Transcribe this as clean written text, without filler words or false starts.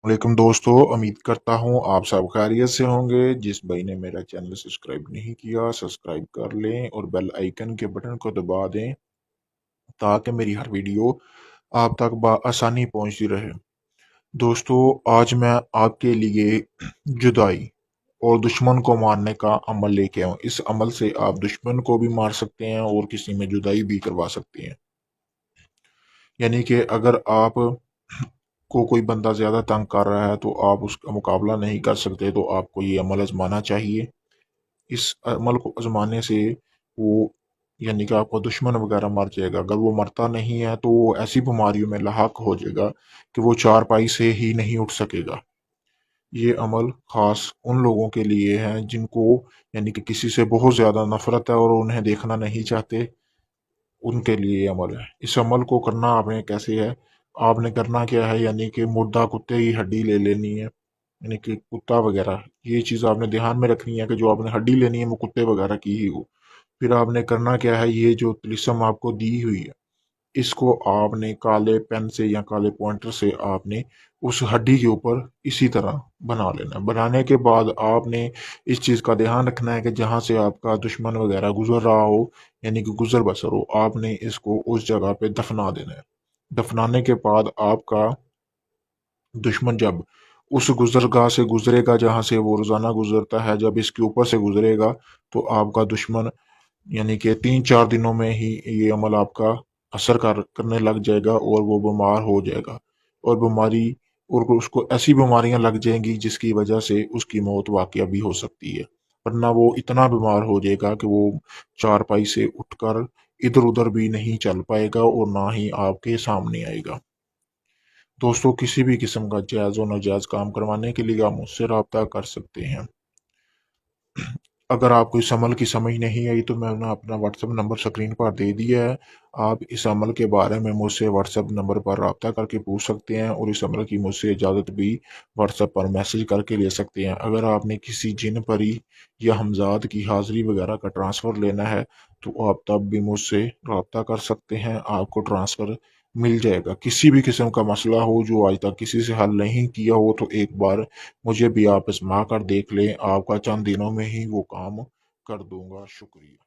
वालेकुम दोस्तों, उम्मीद करता हूँ आप सब खैरियत से होंगे। जिस भाई ने मेरा चैनल सब्सक्राइब नहीं किया, सब्सक्राइब कर लें और बेल आइकन के बटन को दबा दें ताकि मेरी हर वीडियो आप तक आसानी पहुँचती रहे। दोस्तों, आज मैं आपके लिए जुदाई और दुश्मन को मारने का अमल लेके आऊँ। इस अमल से आप दुश्मन को भी मार सकते हैं और किसी में जुदाई भी करवा सकते हैं। यानी कि अगर आप को कोई बंदा ज़्यादा तंग कर रहा है तो आप उसका मुकाबला नहीं कर सकते, तो आपको ये अमल आजमाना चाहिए। इस अमल को आजमाने से वो यानी कि आपका दुश्मन वगैरह मर जाएगा। अगर वो मरता नहीं है तो वो ऐसी बीमारियों में लाक हो जाएगा कि वो चारपाई से ही नहीं उठ सकेगा। ये अमल ख़ास उन लोगों के लिए है जिनको यानी कि किसी से बहुत ज़्यादा नफरत है और उन्हें देखना नहीं चाहते, उनके लिए ये अमल है। इस अमल को करना आपने कैसे है, आपने करना क्या है, यानी कि मुर्दा कुत्ते की हड्डी ले लेनी है। यानी कि कुत्ता वगैरह, ये चीज़ आपने ध्यान में रखनी है कि जो आपने हड्डी लेनी है वो कुत्ते वगैरह की ही हो। फिर आपने करना क्या है, ये जो तिलिस्म आपको दी हुई है, इसको आपने काले पेन से या काले पॉइंटर से आपने उस हड्डी के ऊपर इसी तरह बना लेना है। बनाने के बाद आपने इस चीज़ का ध्यान रखना है कि जहाँ से आपका दुश्मन वगैरह गुजर रहा हो, यानी कि गुजर बसर हो, आपने इसको उस जगह पे दफना देना है। दफनाने के बाद आपका दुश्मन जब उस गुजरगाह से गुजरेगा जहाँ से वो रोज़ाना गुजरता है, जब इसके ऊपर से गुजरेगा तो आपका दुश्मन यानी कि 3-4 दिनों में ही ये अमल आपका असर करने लग जाएगा और वो बीमार हो जाएगा। और बीमारी और उसको ऐसी बीमारियां लग जाएंगी जिसकी वजह से उसकी मौत वाकया भी हो सकती है। वरना वो इतना बीमार हो जाएगा कि वो चारपाई से उठकर इधर उधर भी नहीं चल पाएगा और ना ही आपके सामने आएगा। दोस्तों, किसी भी किस्म का जायज़ और नाजायज़ काम करवाने के लिए आप मुझसे रब्ता कर सकते हैं। अगर आपको इस अमल की समझ नहीं आई तो मैंने अपना व्हाट्सएप नंबर स्क्रीन पर दे दिया है। आप इस अमल के बारे में मुझसे व्हाट्सएप नंबर पर रब्ता करके पूछ सकते हैं और इस अमल की मुझसे इजाज़त भी व्हाट्सएप पर मैसेज करके ले सकते हैं। अगर आपने किसी जिन परी या हमजाद की हाज़िरी वगैरह का ट्रांसफ़र लेना है तो आप तब भी मुझसे रब्ता कर सकते हैं, आपको ट्रांसफ़र मिल जाएगा। किसी भी किस्म का मसला हो जो आज तक किसी से हल नहीं किया हो तो एक बार मुझे भी आप आज़मा कर देख लें, आपका चंद दिनों में ही वो काम कर दूंगा। शुक्रिया।